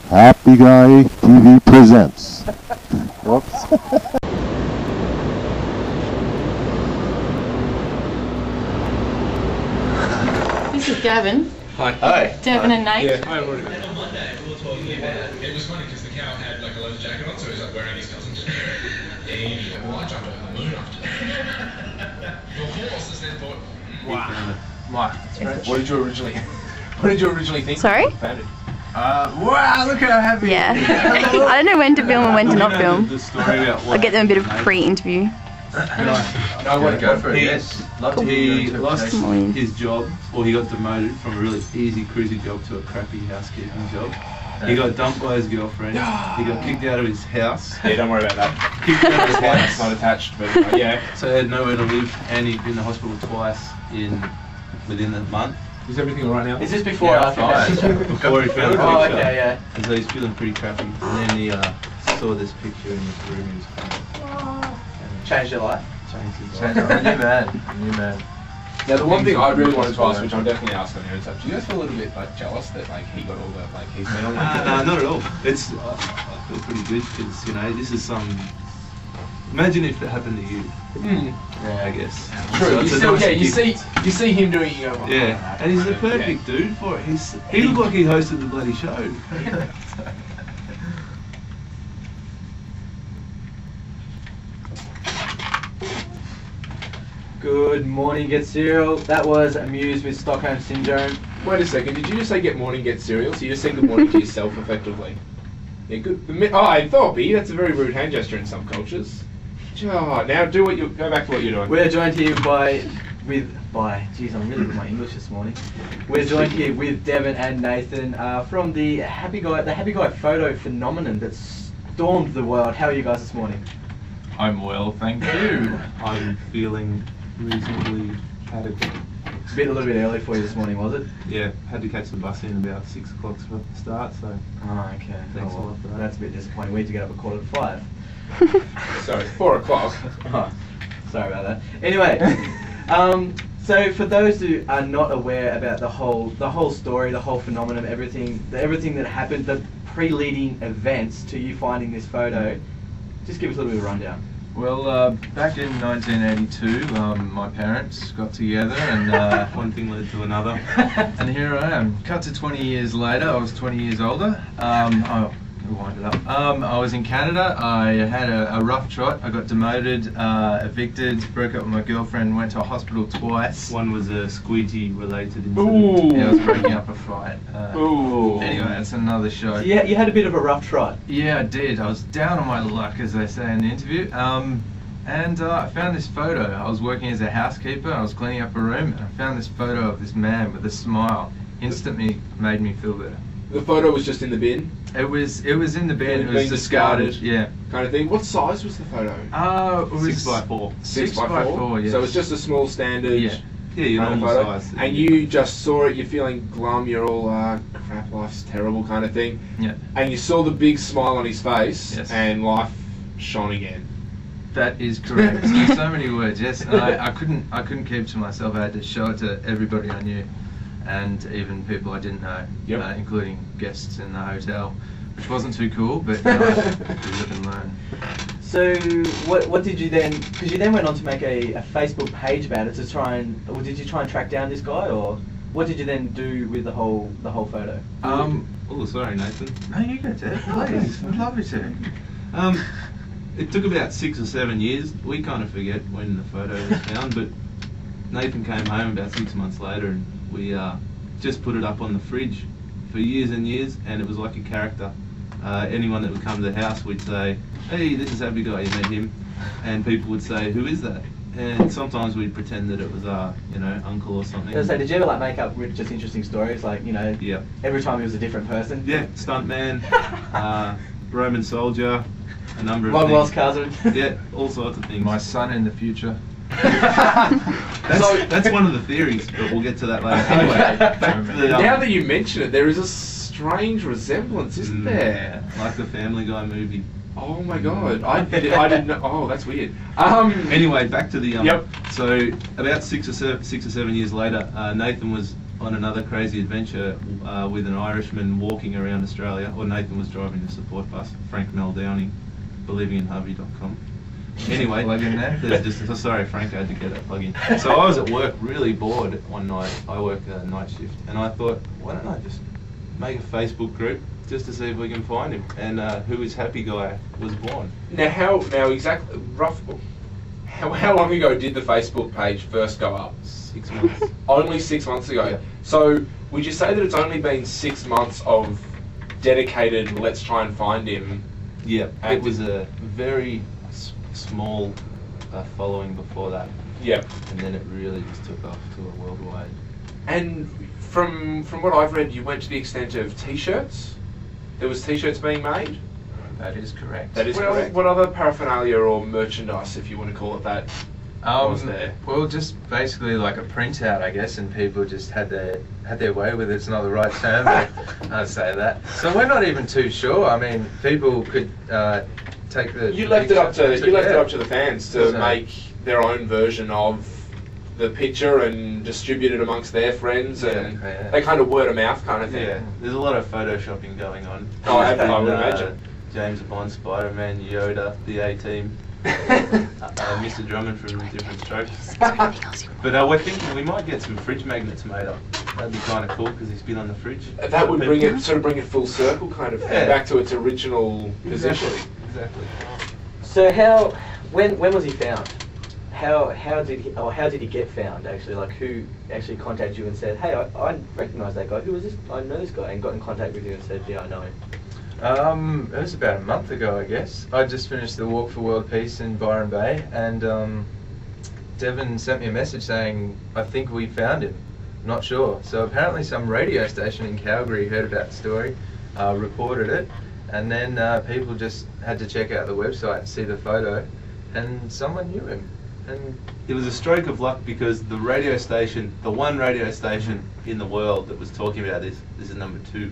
Happy Guy TV presents. Whoops. This is Devin. Hi. Hi. Devin and Nate. Yeah. Hi, everybody. And on Monday, we were talking about, it was funny because the cow had like a leather jacket on, so he was like wearing his cousin's. Yeah, well, I jumped over the moon after that. The horses then thought, Wow. what did you originally think? Sorry? Wow, look how happy. Yeah. I don't know when to film and when to not film. The story about I'll get them a bit of pre-interview. No, I want to go for it. Yes. Love He lost Come on. his job, or he got demoted from a really easy cruising job to a crappy housekeeping job. He got dumped by his girlfriend. He got kicked out of his house. Yeah, don't worry about that. Kicked out of his It's house. not attached, but yeah. So he had nowhere to live, and he'd been in the hospital twice within a month. Is everything alright now? Is this before or after that? Before he found the picture. Oh, okay, yeah. And so he's feeling pretty crappy. And then he saw this picture in his room. He was crying. Changed your life? Changed his Changed life. your life. New man. Now the one thing I really wanted to ask, which I'm definitely asking on your stuff, do you guys feel a little bit like jealous that like he got all the like he's been on like No, not at all. It's I feel pretty good because this is some. Imagine if that happened to you. Yeah, I guess. True. So You it's a still, nice yeah, you gift. see him doing it. You go, oh, Yeah, and he's the perfect dude for it. He looked like he hosted the bloody show. Good morning, Get Cereal. That was Amused with Stockholm Syndrome. Wait a second. Did you just say get morning, get cereal? So you just said good morning to yourself, effectively. Yeah, good. I thought, that's a very rude hand gesture in some cultures. Oh, now go back to what you're doing. We're joined here Jeez, I'm really with my English this morning. We're joined here with Devin and Nathan from the Happy Guy photo phenomenon that stormed the world. How are you guys this morning? I'm well, thank you. I'm feeling reasonably adequate. It's a little bit early for you this morning, was it? Yeah, had to catch the bus in about 6 o'clock for the start, so Oh, okay. Thanks a lot for that. That's a bit disappointing. We had to get up at 5:15. Sorry, 4 o'clock. Oh, sorry about that. Anyway, so for those who are not aware about the whole story, the whole phenomenon, everything that happened, the pre-leading events to you finding this photo, just give us a little bit of a rundown. Well, back in 1982, my parents got together and one thing led to another. and here I am. Cut to 20 years later, I was 20 years older. Wind it up. I was in Canada. I had a rough trot. I got demoted, evicted, broke up with my girlfriend, went to a hospital twice. One was a squeegee related incident. Ooh. Yeah, I was breaking up a fight. Ooh. Anyway, that's another show. So you had a bit of a rough trot. Yeah, I did. I was down on my luck, as they say in the interview. And I found this photo. I was working as a housekeeper. I was cleaning up a room, and I found this photo of this man with a smile. Instantly made me feel better. The photo was just in the bin, It was in the bin. It was Being discarded. discarded. Yeah. kind of thing. What size was the photo? It was 6x4. 6x4. Yeah. So it's just a small standard. Yeah. Yeah, your kind of normal photo. size. And you just saw it. You're feeling glum. You're all crap. Life's terrible, kind of thing. Yeah. And you saw the big smile on his face, Yes. and life shone again. That is correct. In so many words, yes. And I couldn't keep to myself. I had to show it to everybody I knew, and even people I didn't know, Yep. including guests in the hotel, which wasn't too cool, but we live and learn. So what did you then? Because you then went on to make a Facebook page about it to try and, or did you try and track down this guy, or what did you then do with the whole photo? Oh, sorry, Nathan. No, you go, Ted. Please, I'd love you to. It took about 6 or 7 years. We kind of forget when the photo was found, but Nathan came home about 6 months later, and we just put it up on the fridge for years and years, and it was like a character. Anyone that would come to the house, we'd say, "Hey, this is Happy Guy, you met him," and people would say, "Who is that?" And sometimes we'd pretend that it was uncle or something. I was gonna say, did you ever like make up with just interesting stories, like Yeah. every time he was a different person? Yeah, stuntman, Roman soldier, a number of Long things. lost cousin. Yeah, all sorts of things. My son in the future. That's one of the theories, but we'll get to that later. Anyway, back to the, Now that you mention it, there is a strange resemblance, isn't there? like the Family Guy movie. Oh my god, I didn't know. Oh, that's weird. Anyway, back to the Yep. So about 6 or 7 years later, Nathan was on another crazy adventure with an Irishman walking around Australia, or Nathan was driving the support bus, Frank Meldowney, believinginharvey.com. Anyway, Plug in there. there's just, sorry Frank, I had to get that plug in. So I was at work really bored one night. I work a night shift, and I thought, why don't I just make a Facebook group just to see if we can find him, and Who Is Happy Guy was born. Now exactly how long ago did the Facebook page first go up? 6 months. Only 6 months ago. Yeah. So would you say that it's only been 6 months of dedicated let's try and find him? Yeah, it was a very small following before that, Yeah. and then it really just took off to a worldwide. And from what I've read, you went to the extent of T-shirts. There was T-shirts being made. That is correct. That is correct. What other paraphernalia or merchandise, if you want to call it that, was there? Well, just basically like a printout, I guess, and people just had their way with it. It's not the right term, but I'd say that. So we're not even too sure. I mean, people could take the. You left it up to yeah. the fans to So- make their own version of the picture and distribute it amongst their friends, and Yeah. they kind of word of mouth kind of thing. Yeah, there's a lot of photoshopping going on. Oh, I would And, imagine. James Bond, Spider-Man, Yoda, the A-Team, Mr. Drummond from Different Strokes. But we're thinking we might get some fridge magnets made up. That'd be kind of cool because he's been on the fridge. That would bring it full circle kind of thing, Yeah. back to its original position. Exactly. So when was he found? How did he get found actually? Like who actually contacted you and said, hey, I recognise that guy. Who was this? I know this guy, and got in contact with you and said, yeah, I know him. It was about a month ago, I guess. I just finished the Walk for World Peace in Byron Bay, and Devin sent me a message saying, I think we found him. Not sure. So apparently some radio station in Calgary heard about the story, reported it, and then people just had to check out the website and see the photo, and someone knew him. And It was a stroke of luck because the radio station, the one radio station in the world that was talking about this is number 2.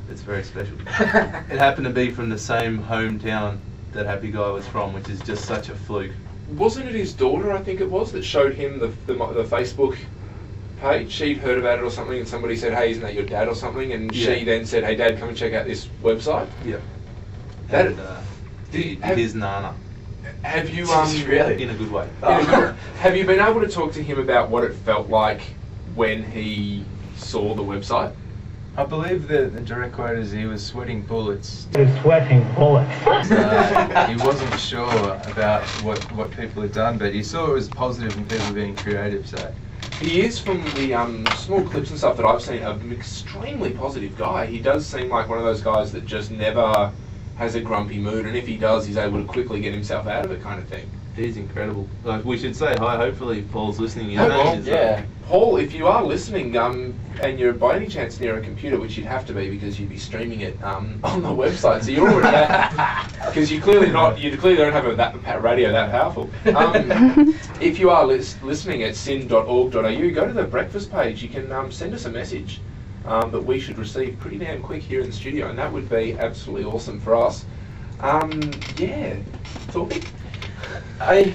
It's very special. It happened to be from the same hometown that Happy Guy was from, which is just such a fluke. Wasn't it his daughter, I think it was, that showed him the Facebook page? She'd heard about it or something, and somebody said, hey, isn't that your dad or something? And Yeah. she then said, hey, Dad, come and check out this website. Yep. That- And his Nana, Have you Really? in a good way. have you been able to talk to him about what it felt like when he saw the website? I believe the direct quote is he was sweating bullets. Sweating bullets. He wasn't sure about what people had done, but he saw it was positive and people being creative, so. He is, from the small clips and stuff that I've seen, an extremely positive guy. He does seem like one of those guys that just never has a grumpy mood, and if he does, he's able to quickly get himself out of it, kind of thing. He's incredible. Like, we should say hi. Hopefully, Paul's listening. His Oh, name Paul, is, yeah. Paul, if you are listening, and you're by any chance near a computer, which you'd have to be because you'd be streaming it on the website, so you're already because you clearly don't have that radio that powerful. If you are listening at syn.org.au, go to the breakfast page. You can send us a message that we should receive pretty damn quick here in the studio, and that would be absolutely awesome for us. Yeah, talking. He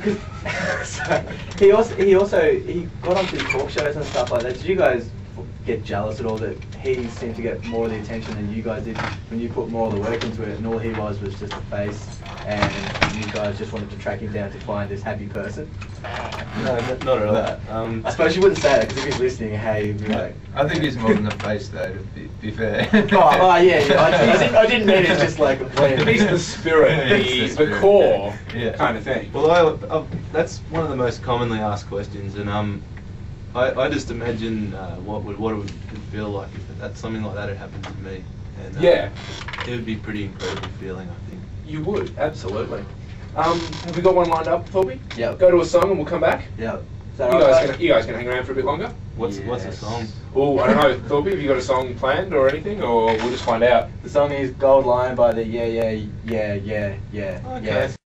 got onto talk shows and stuff like that. Did you guys get jealous at all that he seemed to get more of the attention than you guys did when you put more of the work into it, and all he was just a face, and you guys just wanted to track him down to find this happy person? No, not at all. I suppose you wouldn't say that because if he's listening, hey, he'd be like, I think he's more than the face, though, to be fair. I didn't mean it just like He's the spirit, He's the the spirit, core yeah. kind of thing. Well, that's one of the most commonly asked questions, and I just imagine what it would feel like if something like that had happened to me, and Yeah. it would be a pretty incredible feeling, I think. You would, absolutely. Have we got one lined up, Thorby? Yeah. Go to a song and we'll come back. Yeah. You guys gonna hang around for a bit longer? What's the Yes. song? Oh, I don't know, Thorby, have you got a song planned or anything, or we'll just find out? The song is Gold Lion by the Yeah. Okay. Yes.